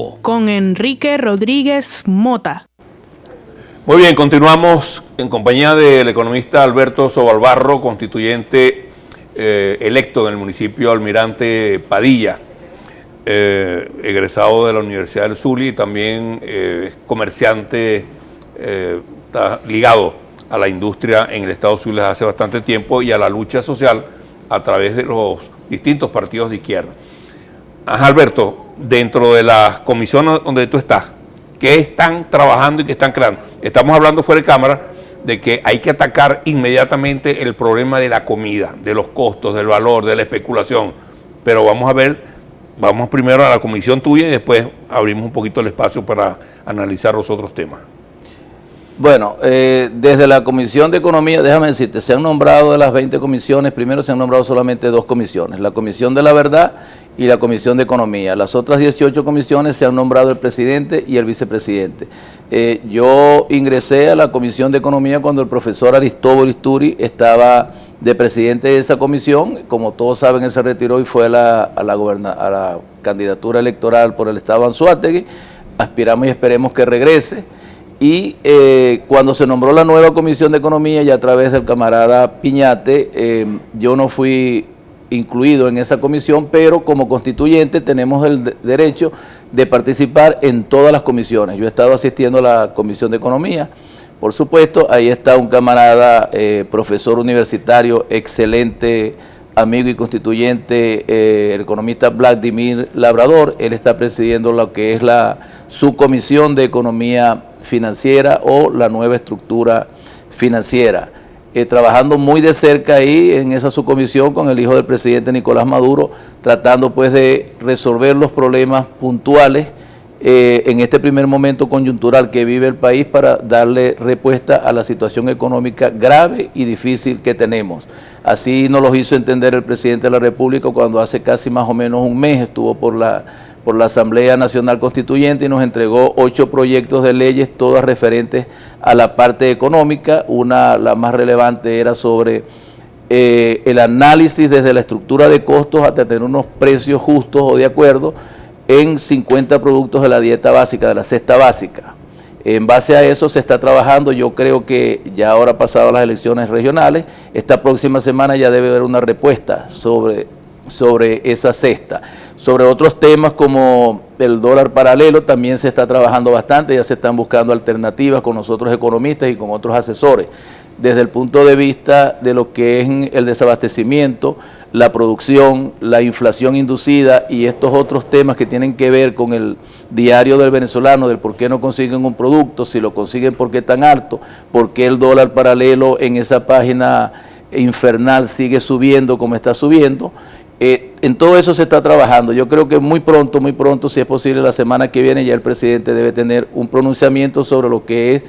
Tiempo con Enrique Rodríguez Mota. Muy bien, continuamos en compañía del economista Alberto Sobalbarro, constituyente electo en el municipio Almirante Padilla, egresado de la Universidad del Zulia y también comerciante, está ligado a la industria en el estado Zulia desde hace bastante tiempo y a la lucha social a través de los distintos partidos de izquierda. Alberto, dentro de las comisiones donde tú estás, ¿qué están trabajando y qué están creando? Estamos hablando fuera de cámara de que hay que atacar inmediatamente el problema de la comida, de los costos, del valor, de la especulación. Pero vamos a ver, vamos primero a la comisión tuya y después abrimos un poquito el espacio para analizar los otros temas. Bueno, desde la Comisión de Economía, déjame decirte, se han nombrado de las 20 comisiones, primero se han nombrado solamente 2 comisiones, la Comisión de la Verdad y la Comisión de Economía. Las otras 18 comisiones se han nombrado el presidente y el vicepresidente. Yo ingresé a la Comisión de Economía cuando el profesor Aristóbulo Isturi estaba de presidente de esa comisión. Como todos saben, él se retiró y fue a la candidatura electoral por el estado de Anzoátegui. Aspiramos y esperemos que regrese. Y cuando se nombró la nueva Comisión de Economía y a través del camarada Piñate, yo no fui incluido en esa comisión, pero como constituyente tenemos el derecho de participar en todas las comisiones. Yo he estado asistiendo a la Comisión de Economía, por supuesto, ahí está un camarada, profesor universitario, excelente amigo y constituyente, el economista Vladimir Labrador. Él está presidiendo lo que es la subcomisión de economía financiera o la nueva estructura financiera, trabajando muy de cerca ahí en esa subcomisión con el hijo del presidente Nicolás Maduro, tratando pues de resolver los problemas puntuales en este primer momento coyuntural que vive el país para darle respuesta a la situación económica grave y difícil que tenemos. Así nos lo hizo entender el presidente de la República cuando hace casi más o menos un mes estuvo por la Asamblea Nacional Constituyente y nos entregó 8 proyectos de leyes, todas referentes a la parte económica. La más relevante era sobre el análisis desde la estructura de costos hasta tener unos precios justos o de acuerdo en 50 productos de la dieta básica, de la cesta básica. En base a eso se está trabajando. Yo creo que ya ahora pasado las elecciones regionales, esta próxima semana ya debe haber una respuesta sobre esa cesta. Sobre otros temas como el dólar paralelo también se está trabajando bastante, ya se están buscando alternativas con nosotros economistas y con otros asesores, desde el punto de vista de lo que es el desabastecimiento, la producción, la inflación inducida y estos otros temas que tienen que ver con el diario del venezolano, del por qué no consiguen un producto, si lo consiguen por qué tan alto, por qué el dólar paralelo en esa página infernal sigue subiendo como está subiendo. En todo eso se está trabajando. Yo creo que muy pronto, si es posible la semana que viene, ya el presidente debe tener un pronunciamiento sobre lo que es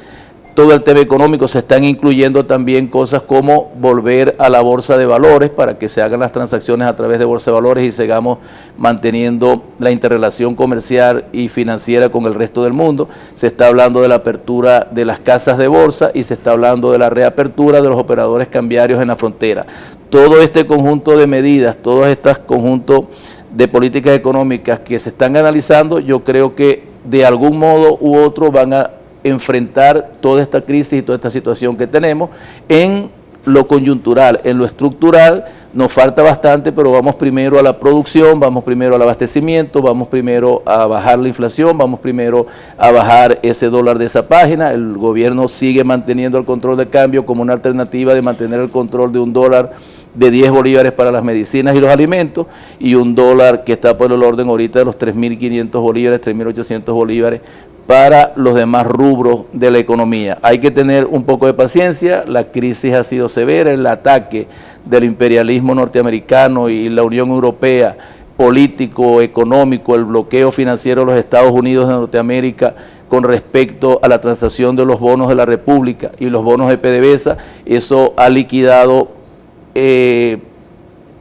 todo el tema económico. Se están incluyendo también cosas como volver a la bolsa de valores para que se hagan las transacciones a través de bolsa de valores y sigamos manteniendo la interrelación comercial y financiera con el resto del mundo. Se está hablando de la apertura de las casas de bolsa y se está hablando de la reapertura de los operadores cambiarios en la frontera. Todo este conjunto de medidas, todos estos conjuntos de políticas económicas que se están analizando, yo creo que de algún modo u otro van a enfrentar toda esta crisis y toda esta situación que tenemos. En lo coyuntural, en lo estructural, nos falta bastante, pero vamos primero a la producción, vamos primero al abastecimiento, vamos primero a bajar la inflación, vamos primero a bajar ese dólar de esa página. El gobierno sigue manteniendo el control de cambio como una alternativa de mantener el control de un dólar de 10 bolívares para las medicinas y los alimentos y un dólar que está por el orden ahorita de los 3.500 bolívares, 3.800 bolívares para los demás rubros de la economía. Hay que tener un poco de paciencia, la crisis ha sido severa, el ataque del imperialismo norteamericano y la Unión Europea, político, económico, el bloqueo financiero de los Estados Unidos de Norteamérica con respecto a la transacción de los bonos de la República y los bonos de PDVSA, eso ha liquidado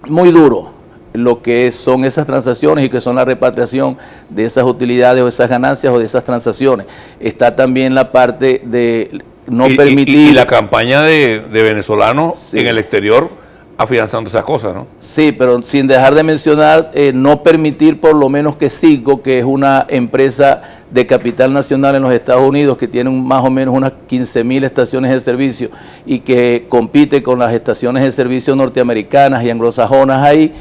muy duro lo que son esas transacciones y que son la repatriación de esas utilidades o esas ganancias o de esas transacciones. Está también la parte de no permitir... Y la campaña de venezolanos en el exterior afianzando esas cosas, ¿no? Sí, pero sin dejar de mencionar, no permitir por lo menos que Citgo, que es una empresa de capital nacional en los Estados Unidos, que tiene más o menos unas 15.000 estaciones de servicio y que compite con las estaciones de servicio norteamericanas y anglosajonas ahí,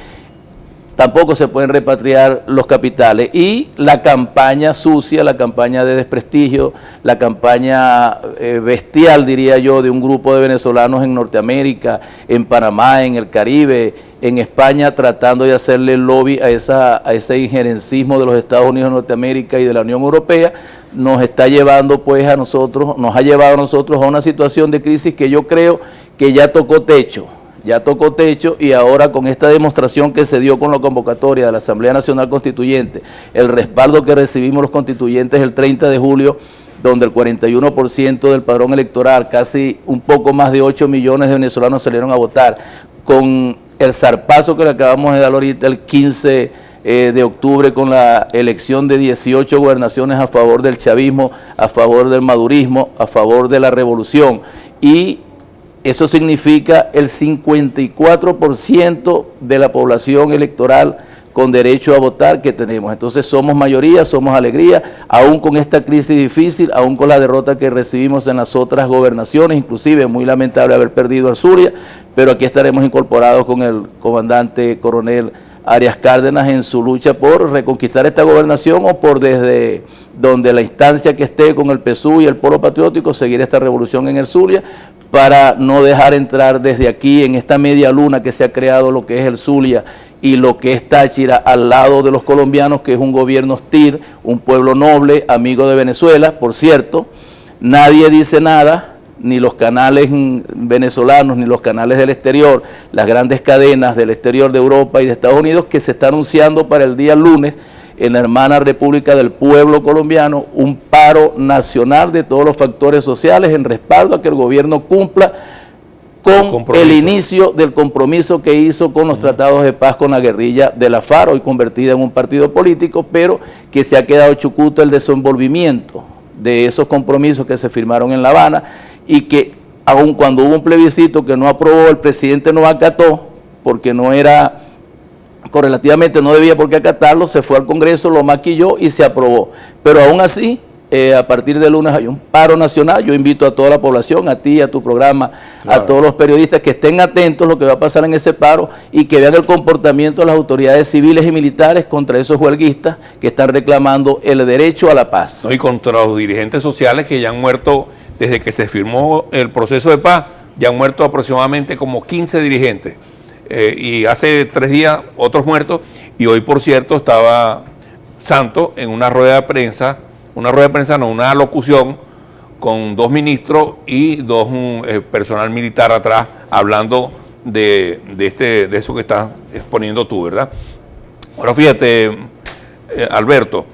tampoco se pueden repatriar los capitales. Y la campaña sucia, la campaña de desprestigio, la campaña bestial, diría yo, de un grupo de venezolanos en Norteamérica, en Panamá, en el Caribe, en España, tratando de hacerle lobby a ese injerencismo de los Estados Unidos de Norteamérica y de la Unión Europea, nos está llevando pues a nosotros, nos ha llevado a nosotros a una situación de crisis que yo creo que ya tocó techo. Ya tocó techo, y ahora con esta demostración que se dio con la convocatoria de la Asamblea Nacional Constituyente, el respaldo que recibimos los constituyentes el 30 de julio, donde el 41% del padrón electoral, casi un poco más de 8 millones de venezolanos salieron a votar, con el zarpazo que le acabamos de dar ahorita el 15 de octubre con la elección de 18 gobernaciones a favor del chavismo, a favor del madurismo, a favor de la revolución, y eso significa el 54% de la población electoral con derecho a votar que tenemos. Entonces somos mayoría, somos alegría, aún con esta crisis difícil, aún con la derrota que recibimos en las otras gobernaciones, inclusive muy lamentable haber perdido a Zulia, pero aquí estaremos incorporados con el comandante coronel Arias Cárdenas en su lucha por reconquistar esta gobernación, o por desde donde la instancia que esté con el PSUV y el Polo Patriótico seguir esta revolución en el Zulia, para no dejar entrar desde aquí en esta media luna que se ha creado lo que es el Zulia y lo que es Táchira al lado de los colombianos, que es un gobierno hostil, un pueblo noble, amigo de Venezuela. Por cierto, nadie dice nada, ni los canales venezolanos, ni los canales del exterior, las grandes cadenas del exterior de Europa y de Estados Unidos, que se está anunciando para el día lunes en la hermana República del Pueblo Colombiano un paro nacional de todos los factores sociales en respaldo a que el gobierno cumpla con el inicio del compromiso que hizo con los tratados de paz con la guerrilla de la FARC, hoy convertida en un partido político, pero que se ha quedado chucuto el desenvolvimiento de esos compromisos que se firmaron en La Habana, y que aun cuando hubo un plebiscito que no aprobó, el presidente no acató, porque no era, correlativamente no debía por qué acatarlo, se fue al Congreso, lo maquilló y se aprobó. Pero aún así, a partir de lunes hay un paro nacional. Yo invito a toda la población, a ti, a tu programa, claro, a todos los periodistas, que estén atentos a lo que va a pasar en ese paro y que vean el comportamiento de las autoridades civiles y militares contra esos huelguistas que están reclamando el derecho a la paz. No, y contra los dirigentes sociales que ya han muerto desde que se firmó el proceso de paz, ya han muerto aproximadamente como 15 dirigentes. Y hace 3 días otros muertos, y hoy, por cierto, estaba Santos en una una locución con 2 ministros y 2 personal militar atrás, hablando de eso que estás exponiendo tú, ¿verdad? Ahora fíjate, Alberto,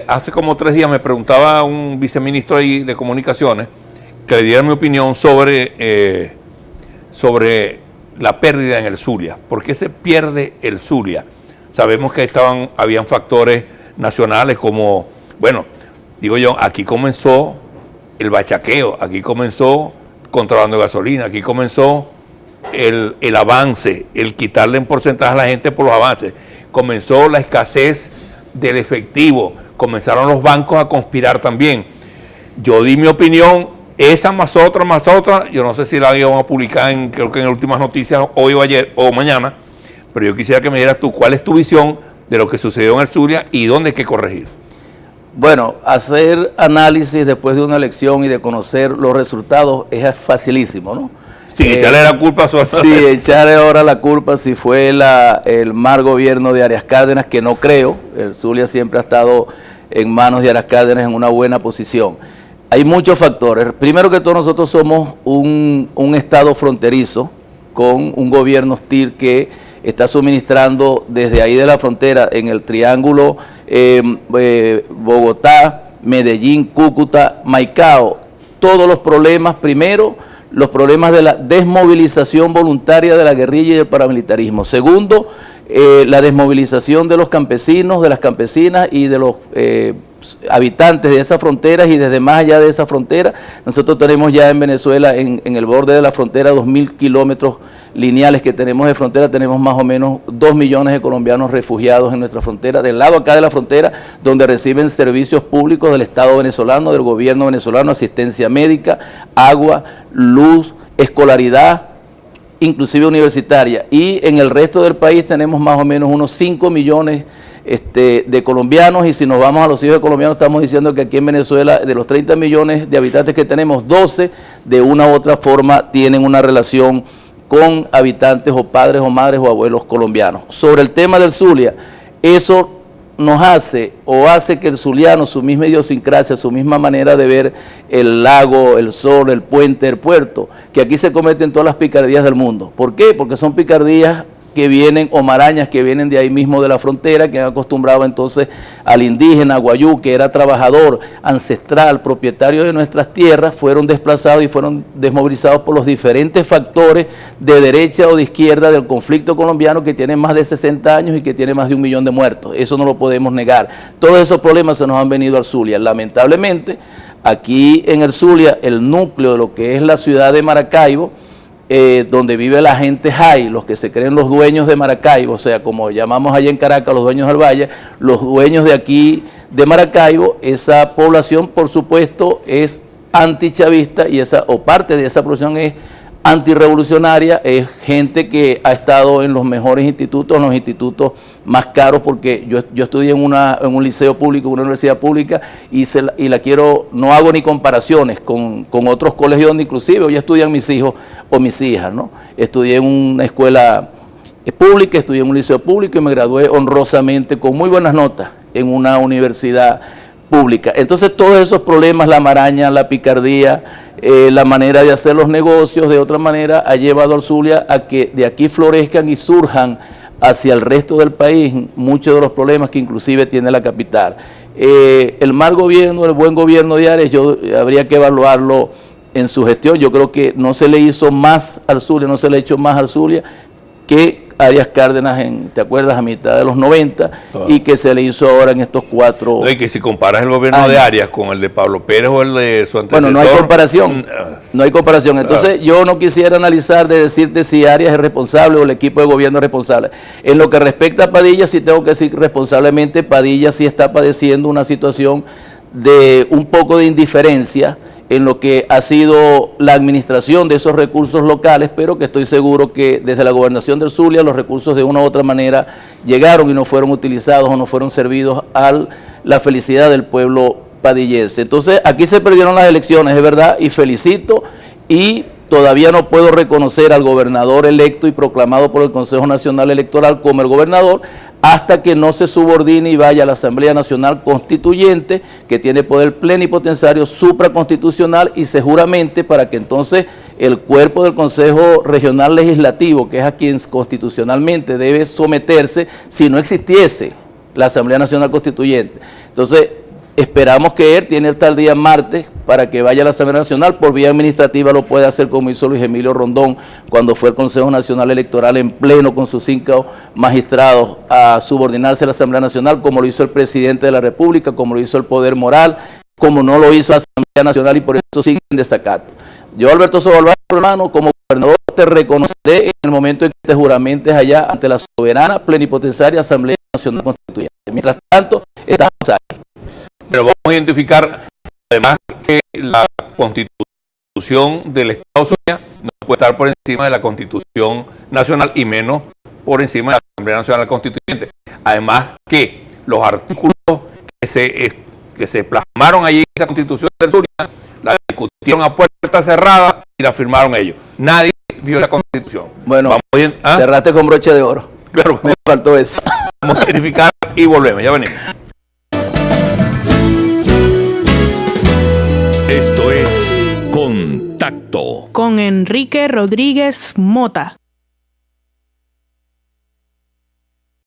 hace como 3 días me preguntaba un viceministro ahí de Comunicaciones que le diera mi opinión sobre la pérdida en el Zulia. ¿Por qué se pierde el Zulia? Sabemos que habían factores nacionales como, bueno, digo yo, aquí comenzó el bachaqueo, aquí comenzó contrabando de gasolina, aquí comenzó el avance, el quitarle en porcentaje a la gente por los avances, comenzó la escasez del efectivo, comenzaron los bancos a conspirar también. Yo di mi opinión, esa más otra, yo no sé si la íbamos a publicar creo que en Últimas Noticias hoy o ayer o mañana, pero yo quisiera que me dieras tú cuál es tu visión de lo que sucedió en el Zulia y dónde hay que corregir. Bueno, hacer análisis después de una elección y de conocer los resultados es facilísimo, ¿no? Sí, echarle la culpa a su... Sí, echarle ahora la culpa si fue el mal gobierno de Arias Cárdenas, que no creo. El Zulia siempre ha estado en manos de Arias Cárdenas en una buena posición. Hay muchos factores. Primero que todo, nosotros somos un estado fronterizo con un gobierno hostil que está suministrando desde ahí de la frontera, en el triángulo Bogotá, Medellín, Cúcuta, Maicao, todos los problemas. Primero, los problemas de la desmovilización voluntaria de la guerrilla y del paramilitarismo. Segundo, la desmovilización de los campesinos, de las campesinas y de los habitantes de esas fronteras y desde más allá de esa frontera. Nosotros tenemos ya en Venezuela, en el borde de la frontera, 2.000 kilómetros lineales que tenemos de frontera, tenemos más o menos 2 millones de colombianos refugiados en nuestra frontera, del lado acá de la frontera, donde reciben servicios públicos del Estado venezolano, del gobierno venezolano, asistencia médica, agua, luz, escolaridad, inclusive universitaria. Y en el resto del país tenemos más o menos unos 5 millones de colombianos, y si nos vamos a los hijos de colombianos, estamos diciendo que aquí en Venezuela, de los 30 millones de habitantes que tenemos, 12 de una u otra forma tienen una relación con habitantes o padres o madres o abuelos colombianos. Sobre el tema del Zulia, eso nos hace que el zuliano, su misma idiosincrasia, su misma manera de ver el lago, el sol, el puente, el puerto, que aquí se cometen todas las picardías del mundo. ¿Por qué? Porque son picardías que vienen, o marañas que vienen de ahí mismo de la frontera, que han acostumbrado entonces al indígena, guayú, que era trabajador, ancestral, propietario de nuestras tierras, fueron desplazados y fueron desmovilizados por los diferentes factores de derecha o de izquierda del conflicto colombiano, que tiene más de 60 años y que tiene más de 1 millón de muertos. Eso no lo podemos negar. Todos esos problemas se nos han venido al Zulia. Lamentablemente, aquí en el Zulia, el núcleo de lo que es la ciudad de Maracaibo, donde vive la gente jai, los que se creen los dueños de Maracaibo, o sea, como llamamos allá en Caracas los dueños del Valle, los dueños de aquí de Maracaibo, esa población por supuesto es antichavista, y o parte de esa población es antirrevolucionaria, es gente que ha estado en los mejores institutos, en los institutos más caros, porque yo estudié en un liceo público, una universidad pública, y no hago ni comparaciones con otros colegios donde inclusive hoy estudian mis hijos o mis hijas, ¿no? Estudié en una escuela pública, estudié en un liceo público y me gradué honrosamente con muy buenas notas en una universidad pública. Entonces todos esos problemas, la maraña, la picardía, la manera de hacer los negocios de otra manera, ha llevado al Zulia a que de aquí florezcan y surjan hacia el resto del país muchos de los problemas que inclusive tiene la capital. El mal gobierno, el buen gobierno de Arias, habría que evaluarlo en su gestión. Yo creo que no se le hizo más al Zulia, no se le ha hecho más al Zulia que Arias Cárdenas, ¿te acuerdas?, a mitad de los 90, y que se le hizo ahora en estos 4 años. Y que si comparas el gobierno de Arias con el de Pablo Pérez o el de su antecesor... Bueno, no hay comparación, no hay comparación. Entonces yo no quisiera analizar de decirte si Arias es responsable o el equipo de gobierno es responsable. En lo que respecta a Padilla, sí tengo que decir responsablemente, Padilla sí está padeciendo una situación de un poco de indiferencia en lo que ha sido la administración de esos recursos locales, pero que estoy seguro que desde la gobernación del Zulia los recursos de una u otra manera llegaron y no fueron utilizados o no fueron servidos a la felicidad del pueblo padillense. Entonces aquí se perdieron las elecciones, es verdad, y felicito, y todavía no puedo reconocer al gobernador electo y proclamado por el Consejo Nacional Electoral como el gobernador, hasta que no se subordine y vaya a la Asamblea Nacional Constituyente, que tiene poder plenipotenciario supraconstitucional, y se juramente para que entonces el cuerpo del Consejo Regional Legislativo, que es a quien constitucionalmente debe someterse, si no existiese la Asamblea Nacional Constituyente. Entonces, esperamos que él tiene hasta el día martes para que vaya a la Asamblea Nacional, por vía administrativa lo puede hacer como hizo Luis Emilio Rondón cuando fue el Consejo Nacional Electoral en pleno con sus 5 magistrados a subordinarse a la Asamblea Nacional, como lo hizo el presidente de la República, como lo hizo el Poder Moral, como no lo hizo la Asamblea Nacional, y por eso siguen en desacato. Yo, Alberto Sobalbán, hermano, como gobernador te reconoceré en el momento en que te juramentes allá ante la soberana plenipotenciaria Asamblea Nacional Constituyente. Mientras tanto, estamos ahí. Pero vamos a identificar además que la Constitución del Estado Zulia no puede estar por encima de la Constitución Nacional y menos por encima de la Asamblea Nacional Constituyente. Además que los artículos que se plasmaron allí en esa Constitución del Zulia la discutieron a puerta cerrada y la firmaron ellos. Nadie vio la Constitución. Bueno, cerraste con broche de oro. Claro, me faltó eso. Vamos a identificar y volvemos, ya venimos. Esto es Contacto Con Enrique Rodríguez Mota.